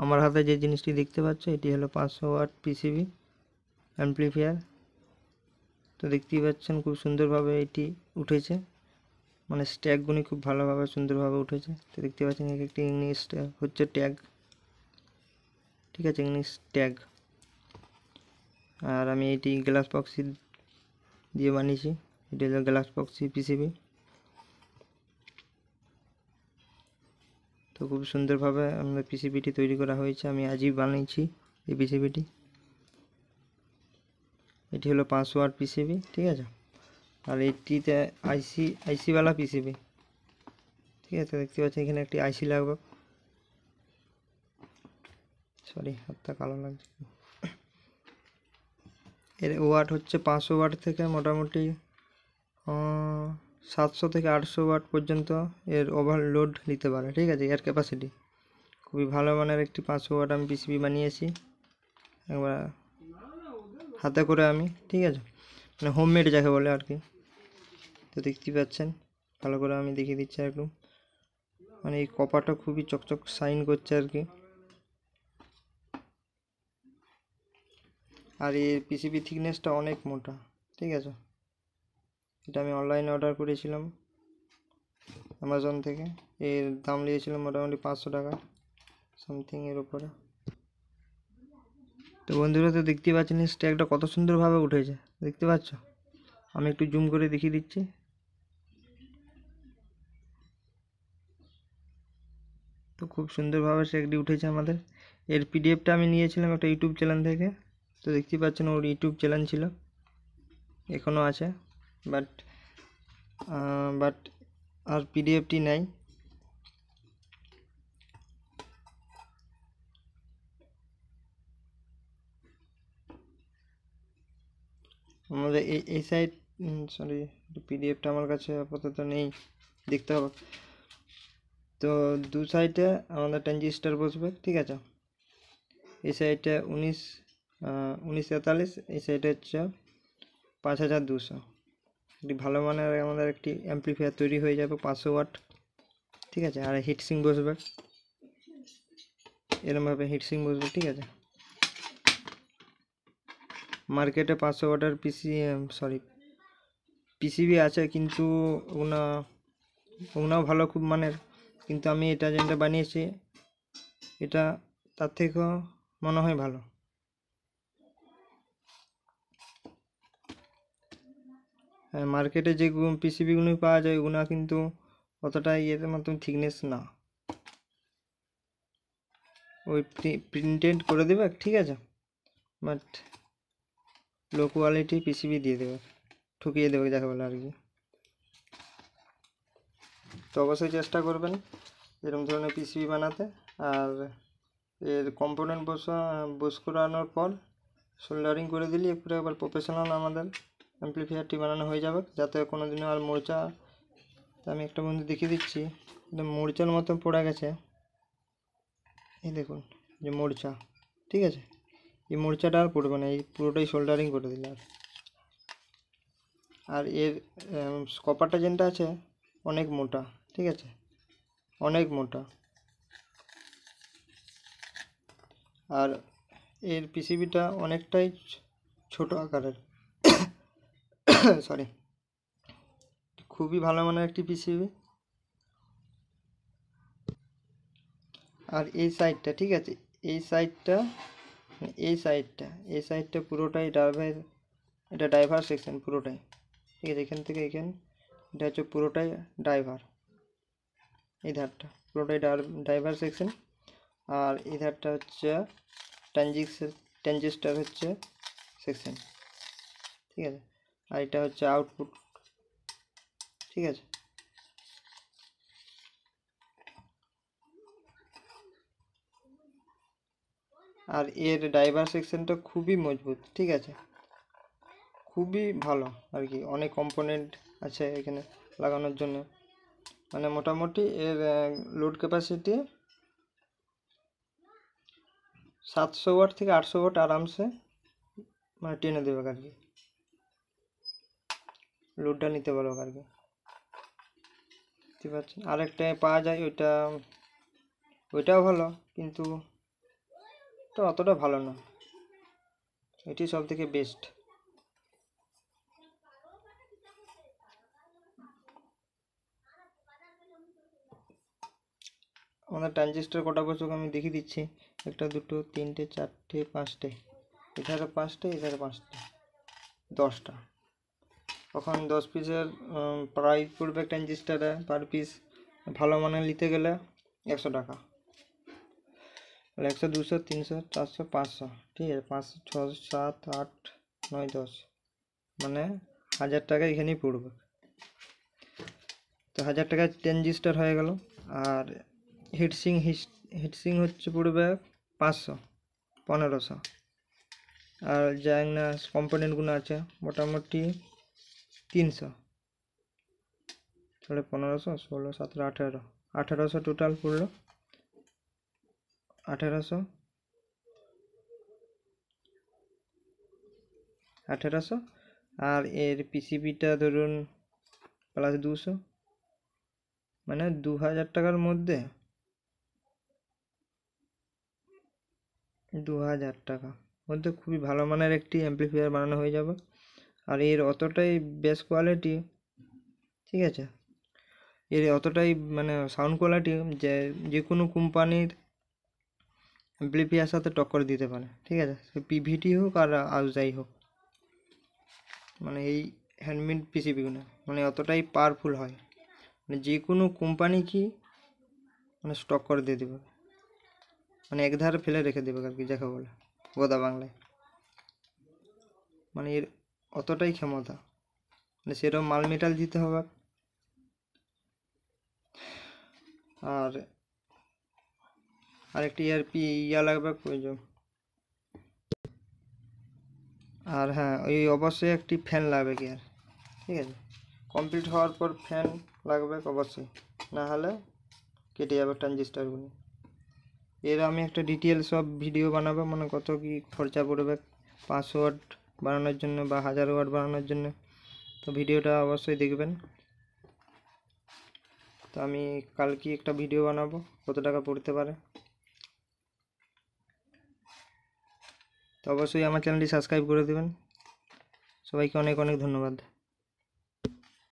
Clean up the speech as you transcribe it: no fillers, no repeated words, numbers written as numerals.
আমার হাতে যে জিনিসটি দেখতে পাচ্ছ এটি হলো 500 ওয়াট পিসিবি অ্যাম্পলিফায়ার। তো দেখতেই পাচ্ছেন খুব সুন্দরভাবে এটি উঠেছে, মানে স্ট্যাকগুলি খুব ভালোভাবে সুন্দরভাবে উঠেছে। তো দেখতে পাচ্ছেন একটি ইংলিশ হচ্ছে ট্যাগ, ঠিক আছে, ইংলিশ ট্যাগ। আর আমি এটি গ্লাস বক্সি দিয়ে বানিয়েছি, এটি হলো গ্লাস বক্সি পিসিবি। তো খুব সুন্দরভাবে আমাদের পিসিবিটি তৈরি করা হয়েছে, আমি আজই বানিয়েছি এই পিসিবিটি। এটি হলো 500 ওয়াট পিসিবি, ঠিক আছে। আর এটিতে আইসিওয়ালা পিসিবি, ঠিক আছে। দেখতে পাচ্ছেন এখানে একটি আইসি লাগবে, সরি হাতটা কালো লাগছে। এর ওয়াট হচ্ছে 500 ওয়াট থেকে মোটামুটি 700 থেকে 800 ওয়াট পর্যন্ত এর ওভারলোড নিতে পারে, ঠিক আছে। এর ক্যাপাসিটি খুবই ভালো মানের একটি 500 ওয়াট আমি পিসিবি বানিয়েছি একবার হাতে করে আমি, ঠিক আছে, মানে হোমমেড যাকে বলে আর কি। তো দেখতেই পাচ্ছেন ভালো করে আমি দেখিয়ে দিচ্ছি একটু, মানে এই কপারটা খুবই চকচক শাইন করছে আর কি। আর এই পিসিবি থিকনেসটা অনেক মোটা, ঠিক আছে। এটা আমি অনলাইনে অর্ডার করেছিলাম অ্যামাজন থেকে। এর দাম নিয়েছিলাম মোটামুটি 500 টাকা সামথিং এর উপরে। তো বন্ধুরা, তো দেখতে পাচ্ছেন স্ট্যাকটা কত সুন্দরভাবে উঠেছে, দেখতে পাচ্ছ। আমি একটু জুম করে দেখিয়ে দিচ্ছি। তো খুব সুন্দরভাবে স্ট্যাকটি উঠেছে আমাদের। এর পিডিএফটা আমি নিয়েছিলাম একটা ইউটিউব চ্যানেল থেকে। তো দেখতে পাচ্ছেন ওর ইউটিউব চ্যানেল ছিল, এখনও আছে, বাট আর পিডিএফটি নেই। আমাদের এই সাইড, সরি, পিডিএফটা আমার কাছে আপাতত নেই, দেখতে হবে। তো দু সাইডে আমাদের ট্রানজিস্টার বসবে, ঠিক আছে। এই সাইডে 1943, এই সাইডে হচ্ছে 5200। একটি ভালো মানের আমাদের একটি অ্যাম্পলিফায়ার তৈরি হয়ে যাবে 500 ওয়াট, ঠিক আছে। আর হিটসিং বসবে, এরমভাবে হিটসিং বসবে, ঠিক আছে। মার্কেটে 500 ওয়াটের পিসিবি আছে, কিন্তু ওগুলাও ভালো খুব মানের, কিন্তু আমি এটা যেটা বানিয়েছি এটা তার থেকেও মনে হয় ভালো। হ্যাঁ, মার্কেটে যে পিসিবিগুলো পাওয়া যায় ওগুলো কিন্তু অতটা ইয়ের মতন থিকনেস না, ওই প্রিন্টেড করে দেবে, ঠিক আছে, বাট লো কোয়ালিটি পিসিবি দিয়ে দেবে, ঠকিয়ে দেবে যাকে বলে আর কি। তো অবশ্যই চেষ্টা করবেন এরকম ধরনের পিসিবি বানাতে। আর এর কম্পোনেন্ট বস করানোর পর সোল্ডারিং করে দিলে পুরো একবার প্রফেশনাল আমাদের অ্যাম্পলিফায়ারটি বানানো হয়ে যাবে, যাতে কোনো দিনও আর মোর্চা। আমি একটা বন্ধু দেখিয়ে দিচ্ছি, মোর্চার মতো পড়ে গেছে, এই দেখুন যে মোর্চা, ঠিক আছে। এই মোর্চাটা আর পড়বে না, এই পুরোটাই সোল্ডারিং করে দিলে। আর এর কপারটা যেটা আছে অনেক মোটা, ঠিক আছে, অনেক মোটা। আর এর পিসিবিটা অনেকটাই ছোট আকারের, সরি, খুবই ভালো মানের একটি পিসিবি। আর এই সাইডটা, ঠিক আছে, এই সাইডটা এই সাইডটা পুরোটাই ড্রাইভার, এটা ড্রাইভার সেকশন পুরোটাই, ঠিক আছে। এখান থেকে এখানে এটা হচ্ছে পুরোটাই ড্রাইভার, এই ধারটা পুরোটাই ড্রাইভার সেকশন। আর এই ধারটা হচ্ছে ট্রানজিস্টার হচ্ছে সেকশন, ঠিক আছে। আর এটা হচ্ছে আউটপুট, ঠিক আছে। আর এর ড্রাইভার সেকশনটা খুবই মজবুত, ঠিক আছে, খুবই ভালো আর কি। অনেক কম্পোনেন্ট আছে এখানে লাগানোর জন্য, মানে মোটামুটি এর লোড ক্যাপাসিটি 700 ওয়াট থেকে 800 ওয়াট আরামসে মানে টেনে দেবে আর কি, লোডটা নিতে পারবে আর কি, বুঝতে পারছেন। আরেকটা পাওয়া যায় ওইটাও ভালো, কিন্তু তো অতটা ভালো না, এটি সব থেকে বেস্ট। আমাদের ট্রানজিস্টার কটা বসুক আমি দেখিয়ে দিচ্ছি। একটা, দুটো, তিনটে, চারটে, পাঁচটে, এধারে পাঁচটে, এধারে পাঁচটে, 10টা। তখন 10 পিসের প্রাইস পড়বে ট্রানজিস্টারে পার পিস ভালো মানের নিতে গেলে 100 টাকা। 100, 200, 300, 400, 500, ঠিক আছে, 500, 600, 7, 8, 9, 10, মানে 1000 টাকা এখানেই পড়বে। তো 1000 টাকায় ট্রানজিস্টার হয়ে গেল। আর হিটসিং হচ্ছে পড়বে 500, 1500। আর যা না কম্পোনেন্টগুলো আছে মোটামুটি 300, তাহলে 1500, 16, 17, 18, 1800 টোটাল পড়লো। 1800 আর এর পিসিবিটা ধরুন প্লাস 200, মানে 2000 টাকার মধ্যে 2000 টাকা মধ্যে খুবই ভালো মানের একটি অ্যাম্পলিফায়ার বানানো হয়ে যাবে। আর এর অতটাই বেস্ট কোয়ালিটি, ঠিক আছে, এর অতটাই মানে সাউন্ড কোয়ালিটি যে কোনো কোম্পানির অ্যাম্পলিফায়ার সাথে টক্কর দিতে পারে, ঠিক আছে, সে পিভিটি হোক আর আউজাই হোক। মানে এই হ্যান্ডমেড পিসিবিগুলো মানে অতটাই পাওয়ারফুল হয়, মানে যে কোনো কোম্পানি কি মানে স্টক করে দিয়ে দেবে, মানে একধারে ফেলে রেখে দেবে আর কি, যাকে বলে গোদা বাংলায়। মানে এর অতটাই ক্ষমতা, মানে সেরকম মাল মেটাল দিতে হবে। আর আরেকটি ইয়া লাগবে প্রয়োজন। আর হ্যাঁ, ওই অবশ্যই একটি ফ্যান লাগবে কি আর, ঠিক আছে, কমপ্লিট হওয়ার পর ফ্যান লাগবে অবশ্যই, না হলে কেটে যাবে ট্রানজিস্টারগুলো। এর আমি একটা ডিটেল সব ভিডিও বানাবো, মানে কত কি খরচা পড়বে 500 ওয়াট বানানোর জন্য বা 1000 ওয়াট বানানোর জন্য। তো ভিডিওটা অবশ্যই দেখবেন। তো আমি কালকে একটা ভিডিও বানাবো কত টাকা পড়তে পারে। তো অবশ্যই আমার চ্যানেলটি সাবস্ক্রাইব করে দেবেন। সবাইকে অনেক অনেক ধন্যবাদ।